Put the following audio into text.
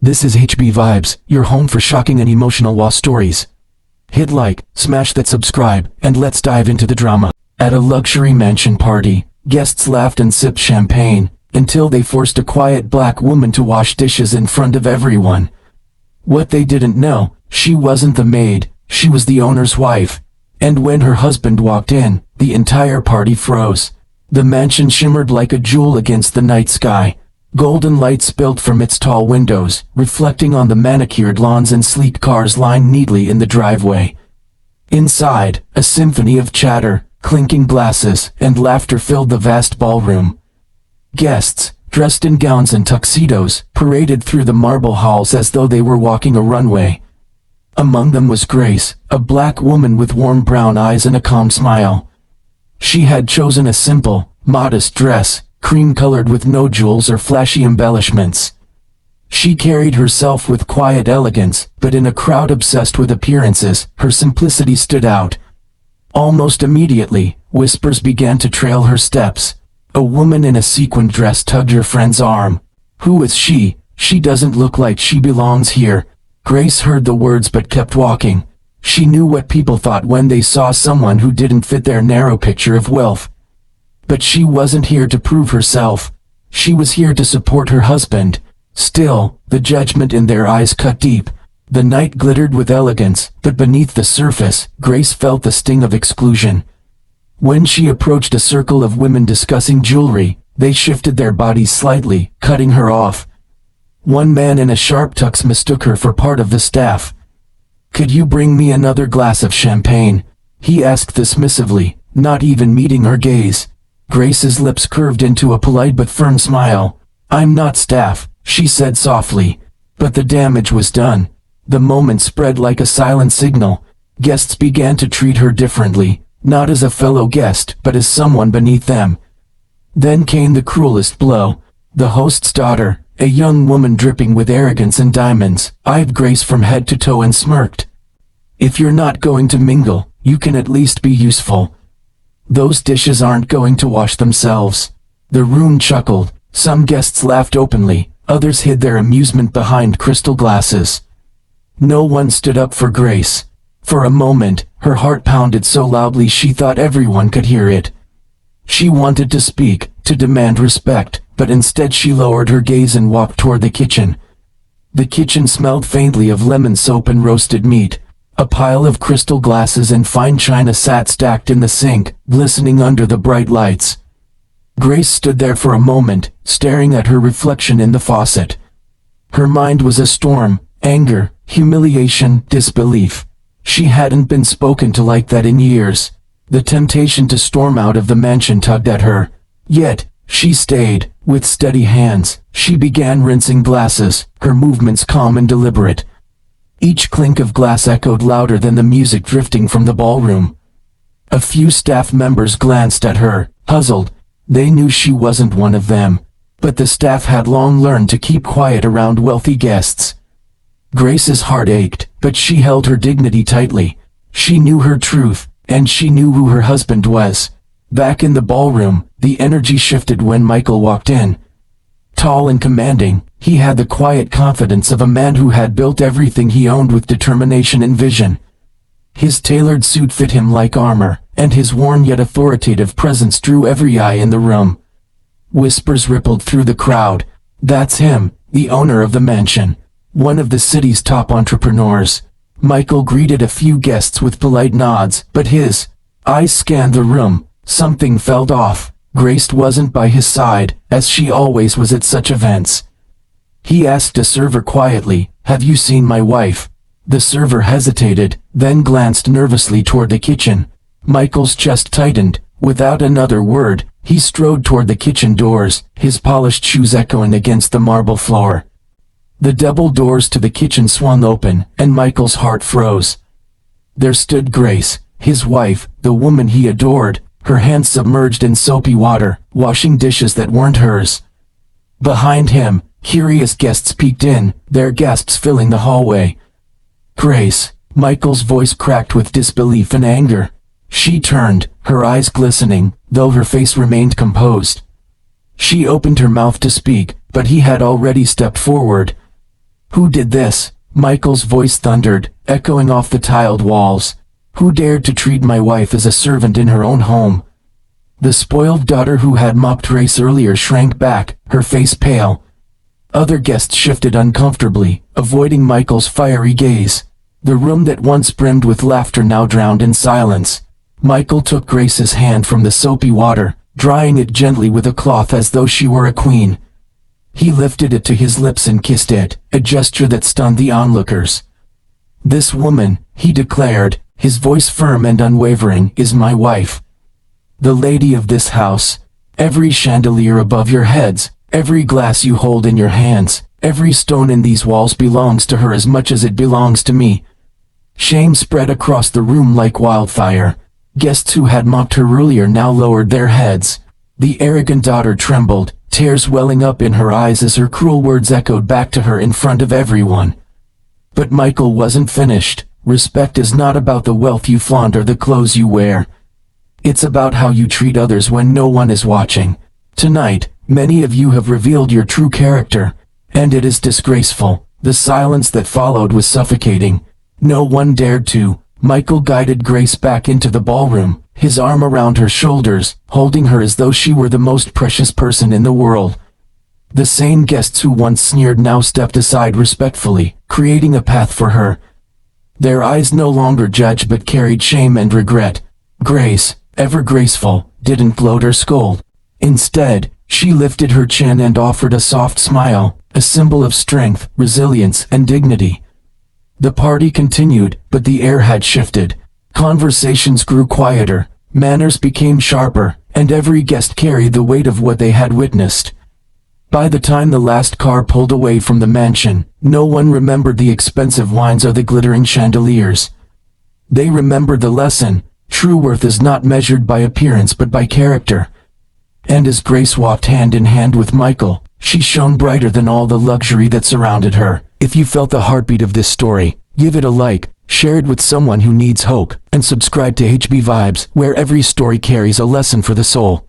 This is HB Vibes, your home for shocking and emotional war stories. Hit like, smash that subscribe, and let's dive into the drama. At a luxury mansion party, guests laughed and sipped champagne, until they forced a quiet black woman to wash dishes in front of everyone. What they didn't know, she wasn't the maid, she was the owner's wife. And when her husband walked in, the entire party froze. The mansion shimmered like a jewel against the night sky. Golden light spilled from its tall windows, reflecting on the manicured lawns and sleek cars lined neatly in the driveway. Inside, a symphony of chatter, clinking glasses, and laughter filled the vast ballroom. Guests, dressed in gowns and tuxedos, paraded through the marble halls as though they were walking a runway. Among them was Grace, a black woman with warm brown eyes and a calm smile. She had chosen a simple, modest dress, cream-colored with no jewels or flashy embellishments. She carried herself with quiet elegance, but in a crowd obsessed with appearances, her simplicity stood out. Almost immediately, whispers began to trail her steps. A woman in a sequined dress tugged her friend's arm. "Who is she? She doesn't look like she belongs here." Grace heard the words but kept walking. She knew what people thought when they saw someone who didn't fit their narrow picture of wealth. But she wasn't here to prove herself. She was here to support her husband. Still, the judgment in their eyes cut deep. The night glittered with elegance, but beneath the surface, Grace felt the sting of exclusion. When she approached a circle of women discussing jewelry, they shifted their bodies slightly, cutting her off. One man in a sharp tux mistook her for part of the staff. "Could you bring me another glass of champagne?" he asked dismissively, not even meeting her gaze. Grace's lips curved into a polite but firm smile. "I'm not staff," she said softly. But the damage was done. The moment spread like a silent signal. Guests began to treat her differently, not as a fellow guest, but as someone beneath them. Then came the cruelest blow. The host's daughter, a young woman dripping with arrogance and diamonds, eyed Grace from head to toe and smirked. "If you're not going to mingle, you can at least be useful. Those dishes aren't going to wash themselves." The room chuckled. Some guests laughed openly, others hid their amusement behind crystal glasses. No one stood up for Grace. For a moment, her heart pounded so loudly she thought everyone could hear it. She wanted to speak, to demand respect, but instead she lowered her gaze and walked toward the kitchen. The kitchen smelled faintly of lemon soap and roasted meat. A pile of crystal glasses and fine china sat stacked in the sink, glistening under the bright lights. Grace stood there for a moment, staring at her reflection in the faucet. Her mind was a storm: anger, humiliation, disbelief. She hadn't been spoken to like that in years. The temptation to storm out of the mansion tugged at her. Yet, she stayed. With steady hands, she began rinsing glasses, her movements calm and deliberate. Each clink of glass echoed louder than the music drifting from the ballroom. A few staff members glanced at her, puzzled. They knew she wasn't one of them. But the staff had long learned to keep quiet around wealthy guests. Grace's heart ached, but she held her dignity tightly. She knew her truth, and she knew who her husband was. Back in the ballroom, the energy shifted when Michael walked in. Tall and commanding, he had the quiet confidence of a man who had built everything he owned with determination and vision. His tailored suit fit him like armor, and his worn yet authoritative presence drew every eye in the room. Whispers rippled through the crowd. "That's him, the owner of the mansion. One of the city's top entrepreneurs." Michael greeted a few guests with polite nods, but his eyes scanned the room. Something felt off. Grace wasn't by his side, as she always was at such events. He asked a server quietly, "Have you seen my wife?" The server hesitated, then glanced nervously toward the kitchen. Michael's chest tightened. Without another word, he strode toward the kitchen doors, his polished shoes echoing against the marble floor. The double doors to the kitchen swung open, and Michael's heart froze. There stood Grace, his wife, the woman he adored, her hands submerged in soapy water, washing dishes that weren't hers. Behind him, curious guests peeked in, their gasps filling the hallway. "Grace," Michael's voice cracked with disbelief and anger. She turned, her eyes glistening, though her face remained composed. She opened her mouth to speak, but he had already stepped forward. "Who did this?" Michael's voice thundered, echoing off the tiled walls. "Who dared to treat my wife as a servant in her own home?" The spoiled daughter who had mocked Grace earlier shrank back, her face pale. Other guests shifted uncomfortably, avoiding Michael's fiery gaze. The room that once brimmed with laughter now drowned in silence. Michael took Grace's hand from the soapy water, drying it gently with a cloth as though she were a queen. He lifted it to his lips and kissed it, a gesture that stunned the onlookers. "This woman," he declared, his voice firm and unwavering, "is my wife. The lady of this house. Every chandelier above your heads, every glass you hold in your hands, every stone in these walls belongs to her as much as it belongs to me." Shame spread across the room like wildfire. Guests who had mocked her earlier now lowered their heads. The arrogant daughter trembled, tears welling up in her eyes as her cruel words echoed back to her in front of everyone. But Michael wasn't finished. Respect is not about the wealth you flaunt or the clothes you wear. It's about how you treat others when no one is watching. Tonight, many of you have revealed your true character, and it is disgraceful. The silence that followed was suffocating. No one dared to. Michael guided Grace back into the ballroom, his arm around her shoulders, holding her as though she were the most precious person in the world. The same guests who once sneered now stepped aside respectfully, creating a path for her. Their eyes no longer judged but carried shame and regret. Grace, ever graceful, didn't gloat or scold. Instead, she lifted her chin and offered a soft smile, a symbol of strength, resilience, and dignity. The party continued, but the air had shifted. Conversations grew quieter, manners became sharper, and every guest carried the weight of what they had witnessed. By the time the last car pulled away from the mansion, no one remembered the expensive wines or the glittering chandeliers. They remembered the lesson: true worth is not measured by appearance but by character. And as Grace walked hand in hand with Michael, she shone brighter than all the luxury that surrounded her. If you felt the heartbeat of this story, give it a like, share it with someone who needs hope, and subscribe to HB Vibes, where every story carries a lesson for the soul.